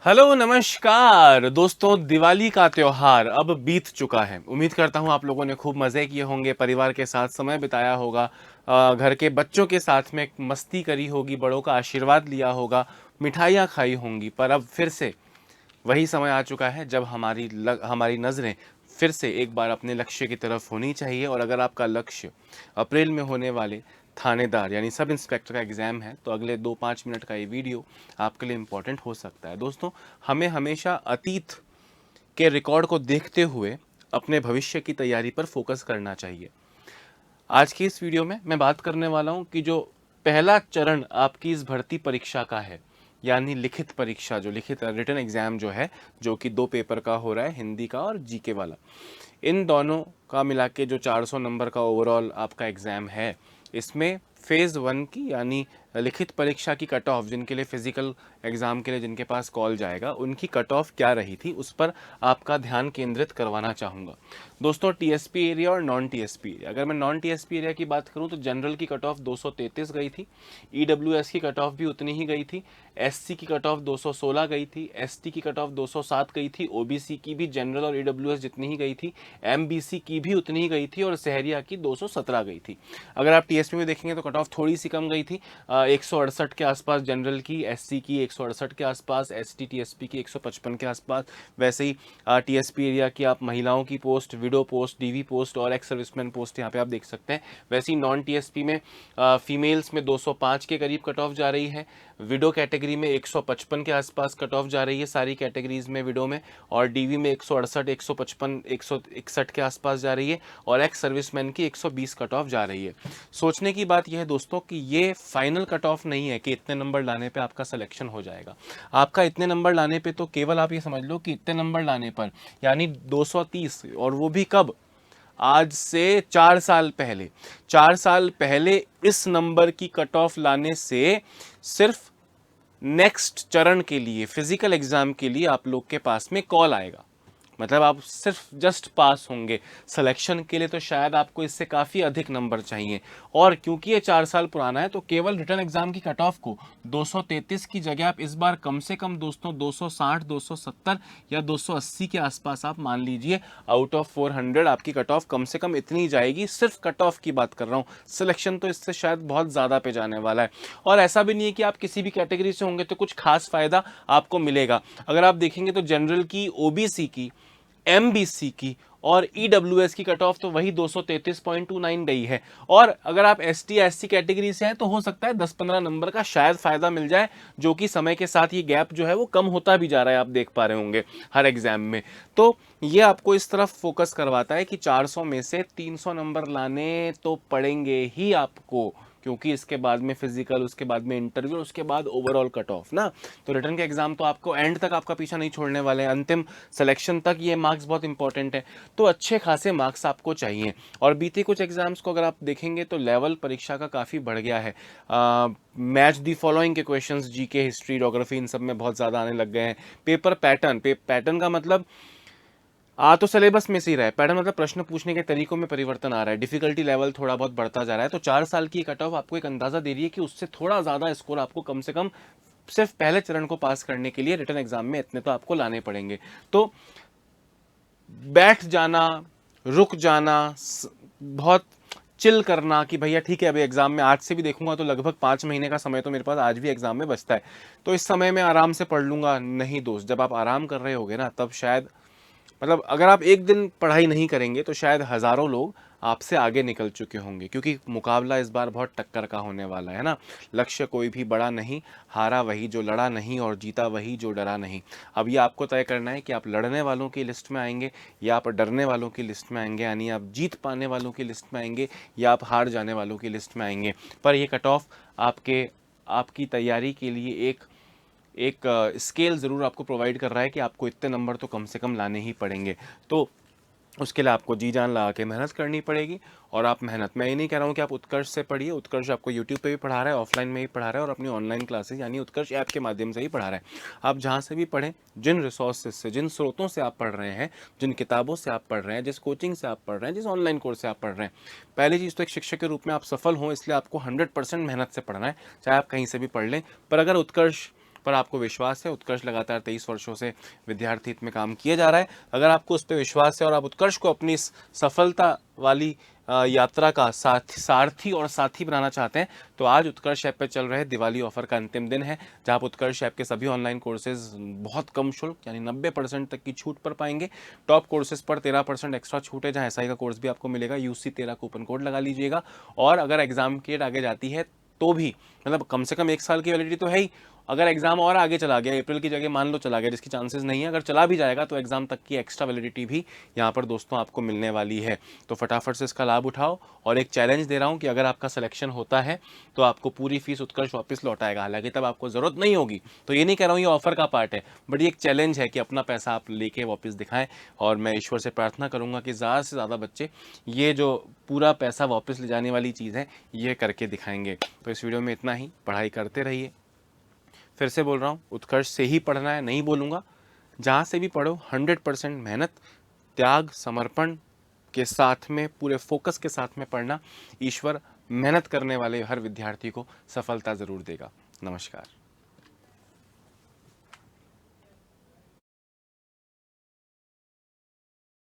Hello नमस्कार दोस्तों, दिवाली का त्योहार अब बीत चुका है। उम्मीद करता हूँ आप लोगों ने खूब मज़े किए होंगे, परिवार के साथ समय बिताया होगा, घर के बच्चों के साथ में मस्ती करी होगी, बड़ों का आशीर्वाद लिया होगा, मिठाइयाँ खाई होंगी। पर अब फिर से वही समय आ चुका है जब हमारी नज़रें फिर से एक बार अपने लक्ष्य की तरफ होनी चाहिए। और अगर आपका लक्ष्य अप्रैल में होने वाले थानेदार यानी सब इंस्पेक्टर का एग्ज़ाम है, तो अगले 2-5 मिनट का ये वीडियो आपके लिए इम्पोर्टेंट हो सकता है। दोस्तों, हमें हमेशा अतीत के रिकॉर्ड को देखते हुए अपने भविष्य की तैयारी पर फोकस करना चाहिए। आज की इस वीडियो में मैं बात करने वाला हूं कि जो पहला चरण आपकी इस भर्ती परीक्षा का है, यानी लिखित परीक्षा, जो लिखित रिटन एग्ज़ाम जो है, जो कि 2 पेपर का हो रहा है, हिंदी का और जीके वाला। इन दोनों का मिला के जो 400 नंबर का ओवरऑल आपका एग्ज़ाम है, इसमें फेज़ 1 की यानी लिखित परीक्षा की कट ऑफ, जिनके लिए फिजिकल एग्ज़ाम के लिए जिनके पास कॉल जाएगा, उनकी कट ऑफ क्या रही थी उस पर आपका ध्यान केंद्रित करवाना चाहूँगा। दोस्तों, टीएसपी एरिया और नॉन टीएसपी एरिया, अगर मैं नॉन टीएसपी एरिया की बात करूँ तो जनरल की कट ऑफ 233 गई थी, ईडब्ल्यूएस की कट ऑफ भी उतनी ही गई थी, एससी की कट ऑफ 216 गई थी, एसटी की कट ऑफ 207 गई थी, ओबीसी की भी जनरल और ईडब्ल्यूएस जितनी ही गई थी, एमबीसी की भी उतनी ही गई थी और शहरिया की 217 गई थी। अगर आप टीएसपी में देखेंगे तो कट ऑफ थोड़ी सी कम गई थी, 168 के आसपास जनरल की, एससी की 168 के आसपास, एसटी टीएसपी की 155 के आसपास। वैसे ही टीएसपी एरिया की आप महिलाओं की post, widow post, DV post और एक्स सर्विसमैन पोस्ट यहाँ पे आप देख सकते हैं। वैसे ही नॉन टीएसपी में फीमेल्स में 205 के करीब कट ऑफ जा रही है, विडो कैटेगरी में 155 के आसपास कट ऑफ जा रही है सारी कैटेगरीज में विडो में, और डीवी में 168, 155, 161 के आसपास जा रही है, और एक्स सर्विसमैन की 120 कट ऑफ जा रही है। सोचने की बात यह है दोस्तों कि ये फाइनल कट ऑफ नहीं है कि इतने नंबर लाने पे आपका सिलेक्शन हो जाएगा। आपका इतने नंबर लाने पे तो केवल आप ये समझ लो कि इतने नंबर लाने पर, यानी 230, और वो भी कब? आज से 4 साल पहले। 4 साल पहले इस नंबर की कट ऑफ लाने से सिर्फ नेक्स्ट चरण के लिए, फिजिकल एग्जाम के लिए आप लोग के पास में कॉल आएगा। मतलब आप सिर्फ जस्ट पास होंगे। सिलेक्शन के लिए तो शायद आपको इससे काफ़ी अधिक नंबर चाहिए। और क्योंकि ये 4 साल पुराना है, तो केवल रिटर्न एग्जाम की कट ऑफ को 233 की जगह आप इस बार कम से कम दोस्तों 260, 270 या 280 के आसपास आप मान लीजिए। आउट ऑफ 400 आपकी कट ऑफ कम से कम इतनी जाएगी। सिर्फ कट ऑफ की बात कर रहा हूँ, सिलेक्शन तो इससे शायद बहुत ज़्यादा पे जाने वाला है। और ऐसा भी नहीं है कि आप किसी भी कैटेगरी से होंगे तो कुछ खास फायदा आपको मिलेगा। अगर आप देखेंगे तो जनरल की, ओबीसी की, एमबीसी की और ईडब्ल्यूएस की कट ऑफ तो वही 233.29 रही है। और अगर आप एसटी एससी कैटेगरी से हैं तो हो सकता है 10-15 नंबर का शायद फायदा मिल जाए, जो कि समय के साथ ये गैप जो है वो कम होता भी जा रहा है, आप देख पा रहे होंगे हर एग्जाम में। तो ये आपको इस तरफ फोकस करवाता है कि 400 में से 300 नंबर लाने तो पड़ेंगे ही आपको, क्योंकि इसके बाद में फिजिकल, उसके बाद में इंटरव्यू, उसके बाद ओवरऑल कट ऑफ ना। तो रिटर्न के एग्जाम तो आपको एंड तक आपका पीछा नहीं छोड़ने वाले हैं, अंतिम सिलेक्शन तक ये मार्क्स बहुत इंपॉर्टेंट है। तो अच्छे खासे मार्क्स आपको चाहिए। और बीते कुछ एग्जाम्स को अगर आप देखेंगे तो लेवल परीक्षा का काफ़ी बढ़ गया है। मैच दी फॉलोइंग के क्वेश्चंस, जीके, हिस्ट्री, ज्योग्राफी, इन सब में बहुत ज़्यादा आने लग गए हैं। पेपर पैटर्न, पैटर्न का मतलब तो सिलेबस में से ही रहा है, पैटर्न मतलब प्रश्न पूछने के तरीकों में परिवर्तन आ रहा है, डिफिकल्टी लेवल थोड़ा बहुत बढ़ता जा रहा है। तो 4 साल की कट ऑफ आपको एक अंदाजा दे रही है कि उससे थोड़ा ज़्यादा स्कोर आपको कम से कम सिर्फ पहले चरण को पास करने के लिए रिटर्न एग्जाम में इतने तो आपको लाने पड़ेंगे। तो बैठ जाना, रुक जाना, बहुत चिल करना कि भैया ठीक है, अभी एग्जाम में आज से भी देखूंगा तो लगभग 5 महीने का समय तो मेरे पास आज भी एग्जाम में बचता है, तो इस समय में आराम से पढ़ लूंगा, नहीं दोस्त। जब आप आराम कर रहे होगे ना, तब शायद, मतलब अगर आप एक दिन पढ़ाई नहीं करेंगे तो शायद हज़ारों लोग आपसे आगे निकल चुके होंगे, क्योंकि मुकाबला इस बार बहुत टक्कर का होने वाला है ना। लक्ष्य कोई भी बड़ा नहीं, हारा वही जो लड़ा नहीं और जीता वही जो डरा नहीं। अब ये आपको तय करना है कि आप लड़ने वालों की लिस्ट में आएंगे या आप डरने वालों की लिस्ट में आएंगे, यानी आप जीत पाने वालों की लिस्ट में आएंगे या आप हार जाने वालों की लिस्ट में आएंगे। पर ये कट ऑफ आपकी तैयारी के लिए एक एक स्केल ज़रूर आपको प्रोवाइड कर रहा है कि आपको इतने नंबर तो कम से कम लाने ही पड़ेंगे। तो उसके लिए आपको जी जान लगा के मेहनत करनी पड़ेगी। और आप मेहनत, मैं ये नहीं कह रहा हूँ कि आप उत्कर्ष से पढ़िए, उत्कर्ष आपको यूट्यूब पे भी पढ़ा रहा है, ऑफलाइन में भी पढ़ा रहा है, और अपनी ऑनलाइन क्लासेस यानी उत्कर्ष ऐप के माध्यम से ही पढ़ा रहा है। आप जहाँ से भी पढ़ें, जिन रिसोर्सेज से, जिन स्रोतों से आप पढ़ रहे हैं, जिन किताबों से आप पढ़ रहे हैं, जिस कोचिंग से आप पढ़ रहे हैं, जिस ऑनलाइन कोर्स से आप पढ़ रहे हैं, पहली चीज़ तो एक शिक्षक के रूप में आप सफल हों, इसलिए आपको 100% मेहनत से पढ़ना है, चाहे आप कहीं से भी पढ़ लें। पर अगर उत्कर्ष पर आपको विश्वास है। उत्कर्ष लगातार 23 वर्षों से विद्यार्थी हित में काम किया जा रहा है। अगर आपको उस पर विश्वास है और आप उत्कर्ष को अपनी इस सफलता वाली यात्रा का सारथी और साथी बनाना चाहते हैं, तो आज उत्कर्ष ऐप पे चल रहे दिवाली ऑफर का अंतिम दिन है, जहां आप उत्कर्ष ऐप के सभी ऑनलाइन कोर्सेज बहुत कम शुल्क यानी 90% तक की छूट पर पाएंगे। टॉप कोर्सेज पर 13% एक्स्ट्रा छूट है, जहां SI का कोर्स भी आपको मिलेगा। UC13 कूपन कोड लगा लीजिएगा। और अगर एग्जाम की डेट आगे जाती है तो भी, मतलब कम से कम 1 साल की वैलिडिटी तो है ही, अगर एग्जाम और आगे चला गया, अप्रैल की जगह मान लो चला गया, जिसकी चांसेस नहीं है, अगर चला भी जाएगा तो एग्जाम तक की एक्स्ट्रा वैलिडिटी भी यहाँ पर दोस्तों आपको मिलने वाली है। तो फटाफट से इसका लाभ उठाओ। और एक चैलेंज दे रहा हूँ कि अगर आपका सिलेक्शन होता है तो आपको पूरी फीस उत्कर्ष वापस लौटाएगा। हालांकि तब आपको जरूरत नहीं होगी, तो ये नहीं कह रहा हूँ ये ऑफर का पार्ट है, बट ये एक चैलेंज है कि अपना पैसा आप लेके वापस दिखाएं। और मैं ईश्वर से प्रार्थना करूंगा कि ज़्यादा से ज़्यादा बच्चे ये जो पूरा पैसा वापस ले जाने वाली चीज़ है ये करके दिखाएंगे। तो इस वीडियो में इतना ही। पढ़ाई करते रहिए। फिर से बोल रहा हूँ, उत्कर्ष से ही पढ़ना है नहीं बोलूँगा, जहाँ से भी पढ़ो 100% मेहनत, त्याग, समर्पण के साथ में, पूरे फोकस के साथ में पढ़ना। ईश्वर मेहनत करने वाले हर विद्यार्थी को सफलता ज़रूर देगा। नमस्कार।